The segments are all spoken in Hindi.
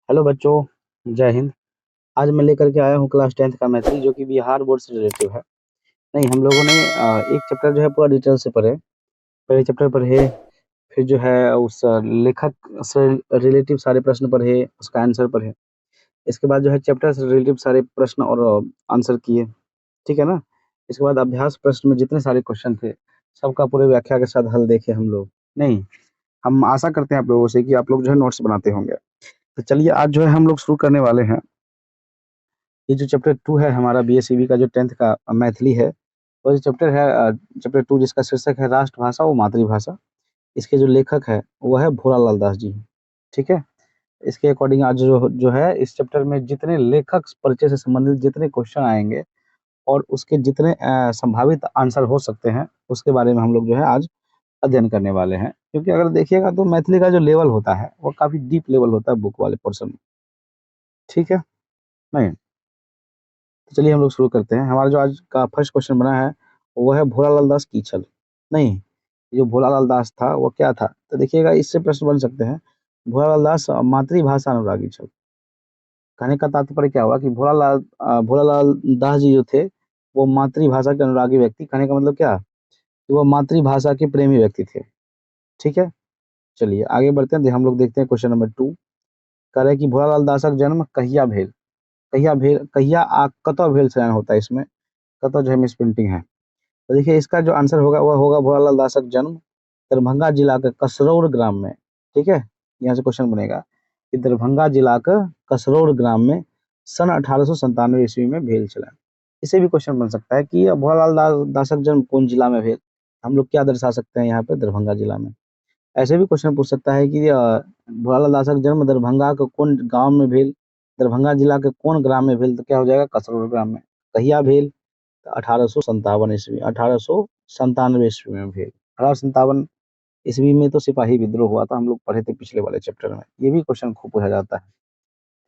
हेलो बच्चों, जय हिंद। आज मैं लेकर के आया हूँ क्लास 10th का मैथ्स जो कि बिहार बोर्ड से रिलेटिव है। नहीं, हम लोगों ने एक चैप्टर जो है पूरा डिटेल से पढ़े। पहले चैप्टर पढ़े, फिर जो है उस लेखक से रिलेटिव सारे प्रश्न पढ़े, उसका आंसर पढ़े। इसके बाद जो है चैप्टर से रिलेटिव सारे प्रश्न और आंसर किए, ठीक है ना। इसके बाद अभ्यास प्रश्न में जितने सारे क्वेश्चन थे, सबका पूरे व्याख्या के साथ हल देखे हम लोग। नहीं, हम आशा करते हैं आप लोगों से कि आप लोग जो है नोट्स बनाते होंगे। तो चलिए आज जो है हम लोग शुरू करने वाले हैं। ये जो चैप्टर 2 है हमारा बीएसईबी का, जो 10th का मैथिली है, वो जो चैप्टर है चैप्टर 2, जिसका शीर्षक है राष्ट्रभाषा व मातृभाषा। इसके जो लेखक है वो है भोलालाल दास जी, ठीक है। इसके अकॉर्डिंग आज जो जो है इस चैप्टर में जितने लेखक परिचय से संबंधित जितने क्वेश्चन आएंगे और उसके जितने संभावित आंसर हो सकते हैं, उसके बारे में हम लोग जो है आज अध्ययन करने वाले हैं। क्योंकि अगर देखिएगा तो मैथिली का जो लेवल होता है वो काफी डीप लेवल होता है बुक वाले पोर्शन में, ठीक है। नहीं, तो चलिए हम लोग शुरू करते हैं। हमारा जो आज का फर्स्ट क्वेश्चन बना है वो है भोलालाल दास कीचल। नहीं, जो भोलालाल दास था वो क्या था, तो देखिएगा इससे प्रश्न बन सकते हैं। भोलालाल दास मातृभाषा अनुरागी छल। कहने का तात्पर्य क्या हुआ कि भोलालाल दास जी जो थे वो मातृभाषा के अनुरागी व्यक्ति। कहने का मतलब क्या, कि वो मातृभाषा के प्रेमी व्यक्ति थे, ठीक है। चलिए आगे बढ़ते हैं, हम लोग देखते हैं क्वेश्चन नंबर 2। कह रहे हैं कि भोलालाल दासक जन्म कहिया भेल। कहिया कतौ भेल से होता है इसमें, कतौ जो है मिस प्रिंटिंग है। तो देखिए इसका जो आंसर होगा वह होगा भोलालाल दासक जन्म दरभंगा जिला के कसरौर ग्राम में, ठीक है। यहाँ से क्वेश्चन बनेगा कि दरभंगा जिला के कसरौर ग्राम में सन 1897 ईस्वी में भेल चला। इसे भी क्वेश्चन बन सकता है कि भोलालाल दासक जन्म कौन जिला में भेल। हम लोग क्या दर्शा सकते हैं यहाँ पे, दरभंगा जिला में। ऐसे भी क्वेश्चन पूछ सकता है कि भोलालाल दासक जन्म दरभंगा के कौन गांव में भेल, दरभंगा जिला के कौन ग्राम में भेल, तो क्या हो जाएगा कसरौर ग्राम में। कहिया भेल, 1857 ईस्वी, 1897 ईस्वी में भेल। 1857 ईस्वी में तो सिपाही विद्रोह हुआ था, हम लोग पढ़े थे पिछले वाले चैप्टर में। ये भी क्वेश्चन खूब पूछा जाता है,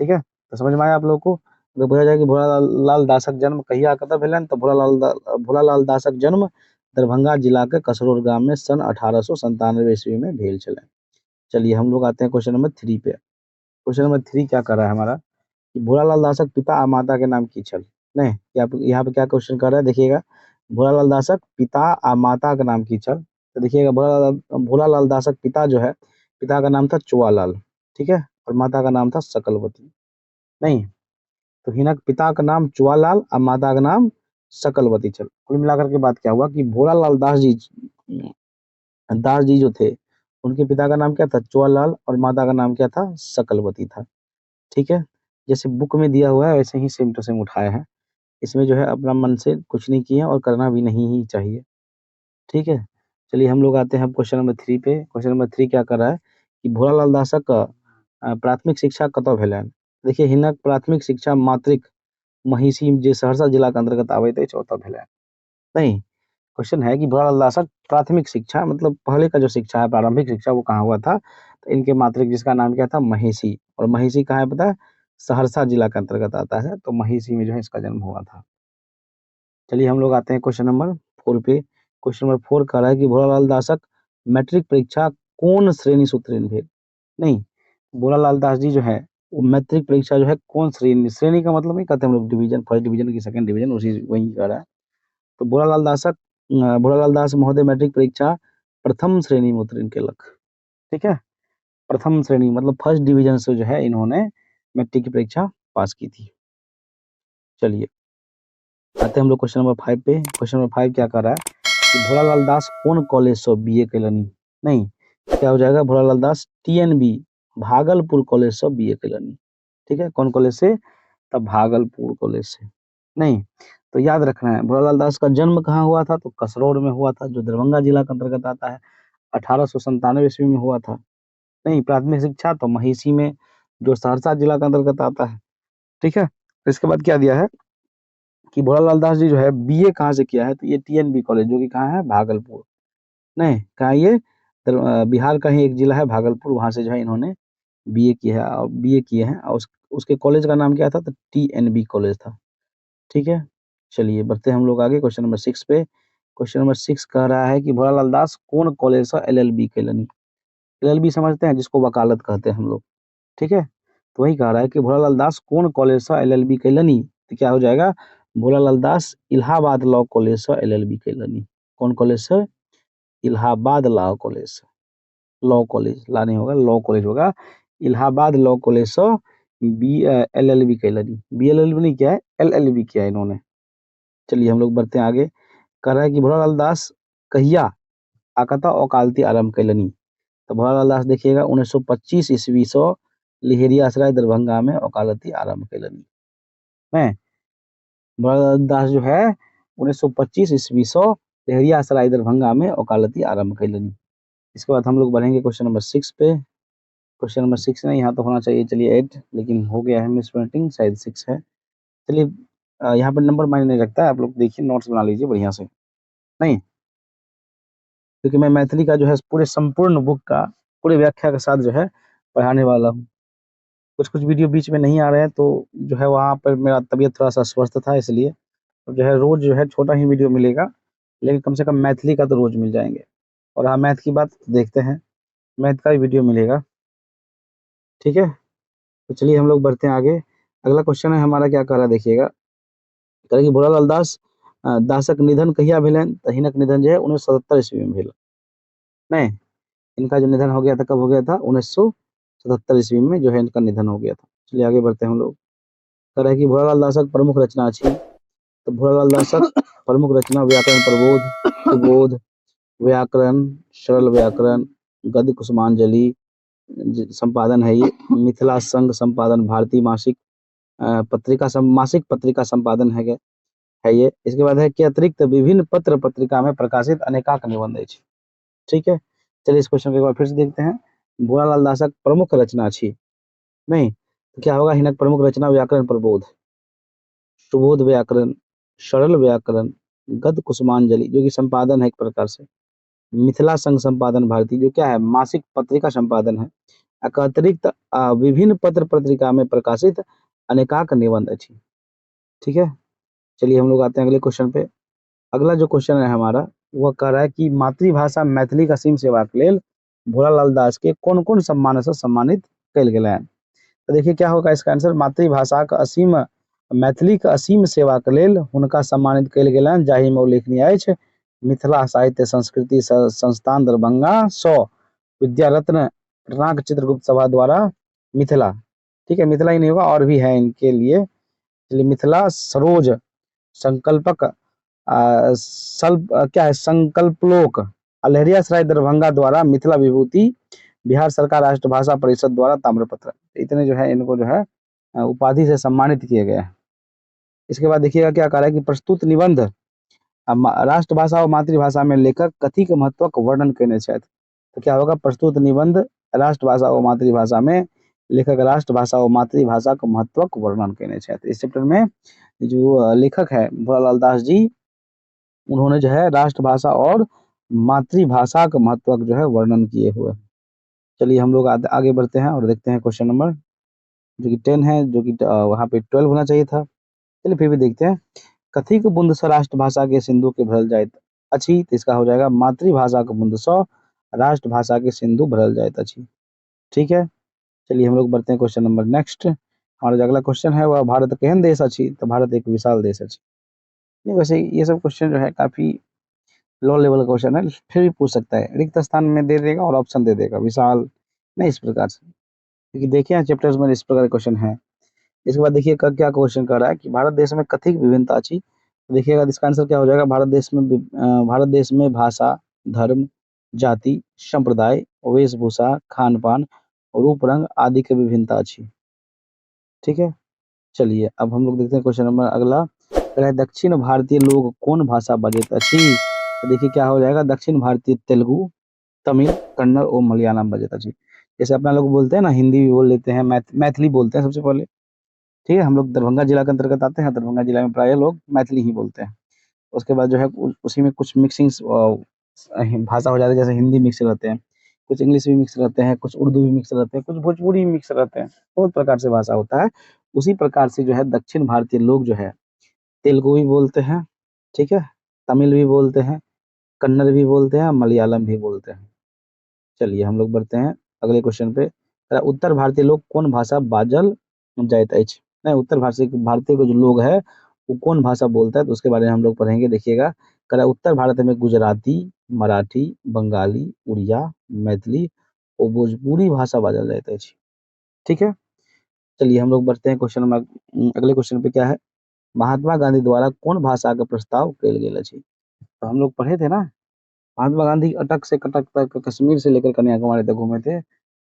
ठीक है। तो समझ में आया आप लोगों को। अगर पूछा जाए कि भोलालाल दासक जन्म कहिया कतऽ भेलन, तो भोलालाल दासक जन्म दरभंगा जिला के कसरौर गांव में सन 1897 ईस्वी में भेल चले। चलिए हम लोग आते हैं क्वेश्चन नंबर 3 पे। क्वेश्चन नंबर 3 क्या कर रहा है हमारा, कि भोलालाल दासक पिता आ माता के नाम की छल। नहीं, यहाँ पे क्या क्वेश्चन कर रहा है देखिएगा। भोलालाल दासक पिता आ माता का नाम की छल। तो देखिएगा भोलालाल दासक पिता जो है, पिता का नाम था चुआलाल, ठीक है, और माता का नाम था सकलवती। नहीं, तो हिनक पिता का नाम चुआलाल और माता का नाम सकलवती छल। कुल मिलाकर के बात क्या हुआ कि भोलालाल दास जी जो थे, उनके पिता का नाम क्या था, चुआलाल, और माता का नाम क्या था, सकलवती था, ठीक है। जैसे बुक में दिया हुआ है वैसे ही सेम टू सेम उठाए हैं। इसमें जो है अपना मन से कुछ नहीं किए और करना भी नहीं ही चाहिए, ठीक है। चलिए हम लोग आते हैं क्वेश्चन नंबर 3 पे। क्वेश्चन नंबर 3 क्या कर रहा है कि भोलालाल दासक प्राथमिक शिक्षा कतौ भेलनि। देखिए हिनक प्राथमिक शिक्षा मातृक महिषी जे सहरसा जिला के अंतर्गत आबैत अछि ओतऽ भेलनि। नहीं, क्वेश्चन है कि भोलालाल दासक प्राथमिक शिक्षा मतलब पहले का जो शिक्षा है, प्रारंभिक शिक्षा, वो कहाँ हुआ था, तो इनके मातृक जिसका नाम क्या था, महिषी। और महिषी कहाँ है पता है, सहरसा जिला के अंतर्गत आता है, तो महिषी में जो है इसका जन्म हुआ था। चलिए हम लोग आते हैं क्वेश्चन नंबर 4 पे। क्वेश्चन नंबर 4 कह रहा है कि भोलालाल दासक मैट्रिक परीक्षा कौन श्रेणी से उत्तीर्ण भेल। नहीं, भोलालाल दास जी जो है वो मैट्रिक परीक्षा जो है कौन श्रेणी, श्रेणी का मतलब नहीं कहते हम लोग डिवीजन, फर्स्ट डिवीजन की सेकंड डिवीजन, उसी वही कह रहा है। तो भोलालाल दास महोदय मैट्रिक परीक्षा प्रथम श्रेणी में उत्तीर्ण केलक, ठीक है। प्रथम श्रेणी मतलब फर्स्ट डिवीजन से जो है इन्होंने मैट्रिक की परीक्षा पास की थी। चलिए आते हैं हम लोग क्वेश्चन नंबर 5 पे। क्वेश्चन नंबर 5 क्या कर रहा है कि भोलालाल दास कौन कॉलेज से बीए कैलनी। नहीं, क्या हो जाएगा, भोलालाल दास टीएनबी भागलपुर कॉलेज से बीए कैलनी, ठीक है। कौन कॉलेज से, तब भागलपुर कॉलेज से। नहीं, तो याद रखना है भोलालाल दास का जन्म कहाँ हुआ था, तो कसरौर में हुआ था, जो दरभंगा जिला के अंतर्गत आता है। 1897 ईस्वी में हुआ था। नहीं, प्राथमिक शिक्षा तो महिषी में, जो सहरसा जिला के अंतर्गत आता है, ठीक है। इसके बाद क्या दिया है कि भोलालाल दास जी जो है बीए कहाँ से किया है, तो ये टीएनबी कॉलेज, जो कि कहाँ है, भागलपुर। नहीं, कहाँ ये, बिहार का ही एक जिला है भागलपुर, वहां से जो है इन्होंने बीए किया है, और बीए किए हैं, और उसके कॉलेज का नाम क्या था, तो टीएनबी कॉलेज था, ठीक है। चलिए बढ़ते हैं हम लोग आगे क्वेश्चन नंबर 6 पे। क्वेश्चन नंबर 6 कह रहा है कि भोलालाल दास कौन कॉलेज से एलएलबी कैलनी। एलएलबी समझते हैं, जिसको वकालत कहते हैं हम लोग, ठीक है। तो वही कह रहा है कि भोलालाल दास कौन कॉलेज से LLB कैलनी, तो क्या हो जाएगा, भोलालाल दास इलाहाबाद लॉ कॉलेज से LLB कैलनी। कौन कॉलेज से, इलाहाबाद लॉ कॉलेज से, लॉ कॉलेज, ला नहीं होगा, लॉ कॉलेज होगा, इलाहाबाद लॉ कॉलेज से LLB कैलनी। BLLB नहीं किया है, LLB किया है इन्होंने। चलिए हम लोग बढ़ते हैं आगे। कह रहा है कि भोलालाल दास कहिया आकता वकालती आरंभ कैलनी, तो भोलालाल दास देखिएगा 1925 ईस्वी से लहेरियासराय दरभंगा में वकालती आरंभ कैलनी है। भोलालाल दास जो है 1925 ईस्वी से लहेरियासराय दरभंगा में वकालती आरंभ कैलनी। इसके बाद हम लोग बढ़ेंगे क्वेश्चन नंबर 6 पे। क्वेश्चन नंबर 6 नहीं, यहाँ तो होना चाहिए, चलिए 8, लेकिन हो गया है मिस प्रिंटिंग, शायद 6 है। चलिए यहाँ पर नंबर मायने नहीं रखता है, आप लोग देखिए, नोट्स बना लीजिए बढ़िया से, नहीं, क्योंकि मैं मैथिली का जो है पूरे संपूर्ण बुक का पूरे व्याख्या के साथ जो है पढ़ाने वाला हूँ। कुछ कुछ वीडियो बीच में नहीं आ रहे हैं, तो जो है वहाँ पर मेरा तबीयत थोड़ा सा अस्वस्थ था, इसलिए तो जो है रोज जो है छोटा ही वीडियो मिलेगा, लेकिन कम से कम मैथिली का तो रोज मिल जाएंगे। और हाँ, मैथ की बात देखते हैं, मैथ का भी वीडियो मिलेगा, ठीक है। तो चलिए हम लोग बढ़ते हैं आगे। अगला क्वेश्चन है हमारा, क्या कह रहा है देखिएगा, कह रहा है कि भोलालाल दास दासक निधन कहिया भेलन, तो हिनक निधन जो है 1977 ईस्वी में भेल, नहीं, इनका जो निधन हो गया था, कब हो गया था, 1977 ईस्वी में जो है इनका निधन हो गया था। चलिए आगे बढ़ते हैं हम लोग। कह रहा है कि भोलालाल दासक प्रमुख रचना अच्छी, तो भोलालाल दासक प्रमुख रचना व्याकरण प्रबोध, सुबोध, व्याकरण, सरल व्याकरण, गद्य कुसुमांजलि संपादन है ये, मिथिला संघ संपादन, भारतीय मासिक मासिक पत्रिका संपादन है ये। इसके बाद है कि अतिरिक्त विभिन्न पत्र पत्रिका में प्रकाशित अनेकाक निबंध है। ठीक है, चलिए इस क्वेश्चन को एक बार फिर से देखते हैं। भोलालाल दासक प्रमुख रचना अच्छी, नहीं, तो क्या होगा, हिनक प्रमुख रचना व्याकरण प्रबोध, सुबोध व्याकरण, सरल व्याकरण, गद्य कुसुमांजलि जो कि संपादन है एक प्रकार से, मिथिला संघ संपादन भारती जो क्या है, मासिक पत्रिका संपादन है, अतिरिक्त विभिन्न पत्र पत्रिका में प्रकाशित अनेकाक निबंध अच्छी। ठीक है, चलिए हम लोग आते हैं अगले क्वेश्चन पे। अगला जो क्वेश्चन है हमारा, वह कह रहा है कि मातृभाषा मैथिली का असीम सेवा के लेल भोलालाल दास के कौन कौन सम्मान से सम्मानित कल गए हैं। तो देखिए क्या होगा इसका आंसर, मातृभाषा का असीम मैथिली का असीम सेवा के लेल हुनका सम्मानित कल गए हैं, जाहि में उल्लेखनीय अछि मिथिला साहित्य संस्कृति संस्थान दरभंगा 100 विद्यारत्न रत्नाक चित्रगुप्त सभा द्वारा मिथिला, ठीक है, मिथिला ही नहीं होगा और भी है इनके लिए, मिथिला सरोज संकल्पक क्या है, संकल्पलोक, लहरियासराय दरभंगा द्वारा मिथिला विभूति, बिहार सरकार राष्ट्रभाषा परिषद द्वारा ताम्रपत्र, इतने जो है इनको जो है उपाधि से सम्मानित किए गए हैं। इसके बाद देखिएगा क्या कह रहा है कि प्रस्तुत निबंध राष्ट्रभाषा और मातृभाषा में लेखक कथी के महत्व का वर्णन करने छथि, तो क्या होगा, प्रस्तुत निबंध राष्ट्रभाषा और मातृभाषा में लेखक राष्ट्रभाषा और मातृभाषा का महत्व का वर्णन करने छथि। इस चैप्टर में जो लेखक है भोलालाल दास जी, उन्होंने जो है राष्ट्रभाषा और मातृभाषा का महत्व जो है वर्णन किए हुए। चलिए हम लोग आगे बढ़ते हैं और देखते हैं क्वेश्चन नंबर जो कि 10 है, जो कि वहाँ पे 12 होना चाहिए था, चलिए फिर भी देखते हैं। कथी के बुंद स राष्ट्रभाषा के सिंधु के भरल जायत अछि, तो इसका हो जाएगा मातृभाषा के बुंद स राष्ट्रभाषा के सिंधु भरल जायत अछि। ठीक है, चलिए हम लोग बढ़ते हैं क्वेश्चन नंबर नेक्स्ट। हमारा जो अगला क्वेश्चन है वह भारत केहन देश अछि, तो भारत एक विशाल देश अछि। नहीं, वैसे ये सब क्वेश्चन जो है काफी लो लेवल का क्वेश्चन है, फिर भी पूछ सकता है, रिक्त स्थान में दे देगा और ऑप्शन दे देगा, विशाल नहीं, इस प्रकार से, क्योंकि देखिए चैप्टर्स में इस प्रकार क्वेश्चन है। इसके बाद देखिए क्या क्वेश्चन कर रहा है कि भारत देश में कथिक विभिन्नता अच्छी, तो देखिएगा इसका आंसर क्या हो जाएगा, भारत देश में भाषा, धर्म, जाति, संप्रदाय, वेशभूषा, खान पान, रूप रंग आदि की विभिन्नता अच्छी। ठीक है, चलिए अब हम लोग देखते हैं क्वेश्चन नंबर अगला, दक्षिण भारतीय लोग कौन भाषा बजत अछि, तो देखिए क्या हो जाएगा, दक्षिण भारतीय तेलुगु, तमिल, कन्नड़ और मलयालम बजत अछि। जैसे अपना लोग बोलते हैं ना, हिंदी भी बोल लेते हैं, मैथिली बोलते हैं सबसे पहले, ठीक है, हम लोग दरभंगा जिला के अंतर्गत आते हैं, दरभंगा जिला में प्राय लोग मैथिली ही बोलते हैं। उसके बाद जो है उसी में कुछ मिक्सिंग भाषा हो जाती है, जैसे हिंदी मिक्स रहते हैं, कुछ इंग्लिश भी मिक्स रहते हैं, कुछ उर्दू भी मिक्स रहते हैं, कुछ भोजपुरी भी मिक्स रहते हैं, बहुत प्रकार से भाषा होता है। उसी प्रकार से जो है दक्षिण भारतीय लोग जो है तेलुगु भी बोलते हैं, ठीक है, तमिल भी बोलते हैं, कन्नड़ भी बोलते हैं, मलयालम भी बोलते हैं। चलिए हम लोग बढ़ते हैं अगले क्वेश्चन पे। उत्तर भारतीय लोग कौन भाषा बाजल जाइत अछि? नहीं, उत्तर भारतीय के जो लोग है वो कौन भाषा बोलता है, तो उसके बारे में हम लोग पढ़ेंगे। देखिएगा, कह रहा है उत्तर भारत में गुजराती, मराठी, बंगाली, उड़िया, मैथिली और भोजपुरी भाषा बाजल जाइत अछि। ठीक है, चलिए हम लोग बढ़ते हैं क्वेश्चन नंबर अगले क्वेश्चन पे। क्या है? महात्मा गांधी द्वारा कौन भाषा का प्रस्ताव कयल गेल अछि? तो हम लोग पढ़े थे ना, महात्मा गांधी अटक से कटक तक, कश्मीर से लेकर कन्याकुमारी तक घूमे थे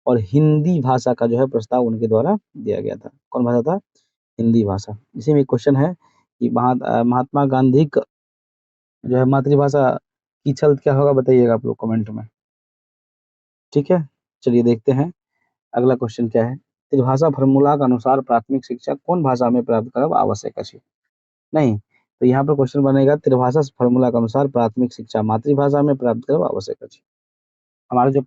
और हिंदी भाषा का जो है प्रस्ताव उनके द्वारा दिया गया था। कौन भाषा था? हिंदी भाषा। इसी में एक क्वेश्चन है कि महात्मा गांधी का जो है मातृभाषा की छल क्या होगा, बताइएगा आप लोग कमेंट में। ठीक है, चलिए देखते हैं अगला क्वेश्चन क्या है। त्रिभाषा फार्मूला के अनुसार प्राथमिक शिक्षा कौन भाषा में प्राप्त करब आवश्यक अछि? नहीं, तो यहाँ पर क्वेश्चन बनेगा त्रिभाषा फार्मूला के अनुसार प्राथमिक शिक्षा मातृभाषा में प्राप्त करब आवश्यक अछि। हमारा जो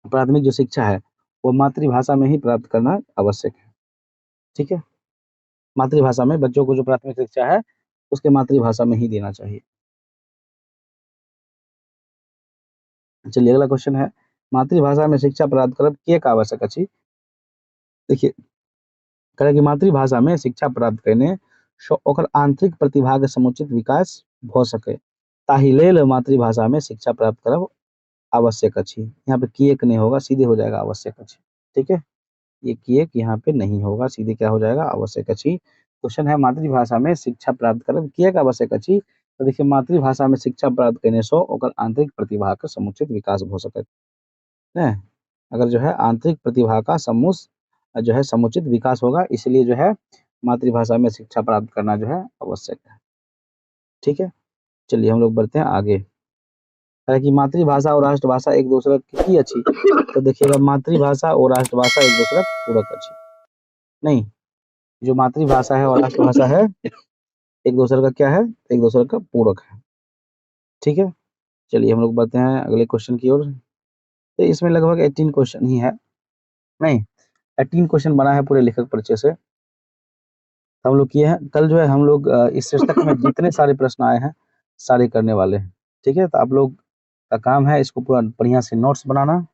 प्राथमिक जो शिक्षा है वो मातृभाषा में ही प्राप्त करना आवश्यक है। ठीक है, मातृभाषा में बच्चों को जो प्राथमिक शिक्षा है उसके मातृभाषा में ही देना चाहिए। चलिए अगला क्वेश्चन है, मातृभाषा में शिक्षा प्राप्त करब किएक आवश्यक अछि? देखिए, कहे कि मातृभाषा में शिक्षा प्राप्त करने ओकर आंतरिक प्रतिभा के समुचित विकास भ सके, ताहि लेल मातृभाषा में शिक्षा प्राप्त करब आवश्यक अछि। यहाँ पे किएक नहीं होगा, सीधे हो जाएगा आवश्यक अछि। ठीक है, ये किएक यहाँ पे नहीं होगा, सीधे क्या हो जाएगा? आवश्यक अछि। क्वेश्चन है मातृभाषा में शिक्षा प्राप्त करब किएक आवश्यक अछि? तो देखिए, मातृभाषा में शिक्षा प्राप्त करने से ओकर आंतरिक प्रतिभा के समुचित विकास हो सकत है। अगर जो है आंतरिक प्रतिभा का जो है समुचित विकास होगा, इसलिए जो है मातृभाषा में शिक्षा प्राप्त करना जो है आवश्यक है। ठीक है, चलिए हम लोग बढ़ते हैं आगे। है कि मातृभाषा और राष्ट्रभाषा एक दूसरे की अच्छी, तो देखिएगा मातृभाषा और राष्ट्रभाषा एक दूसरे पूरक अच्छी नहीं, जो मातृभाषा है और राष्ट्रभाषा है एक दूसरे का क्या है? एक दूसरे का पूरक है। ठीक है, चलिए हम लोग बढ़ते हैं अगले क्वेश्चन की ओर। तो इसमें लगभग 18 क्वेश्चन ही है, नहीं 18 क्वेश्चन बना है पूरे लेखक परिचय से। हम लोग किए हैं, कल जो है हम लोग इस शीर्षक में जितने सारे प्रश्न आए हैं सारे करने वाले हैं। ठीक है, तो आप लोग का काम है इसको पूरा बढ़िया से नोट्स बनाना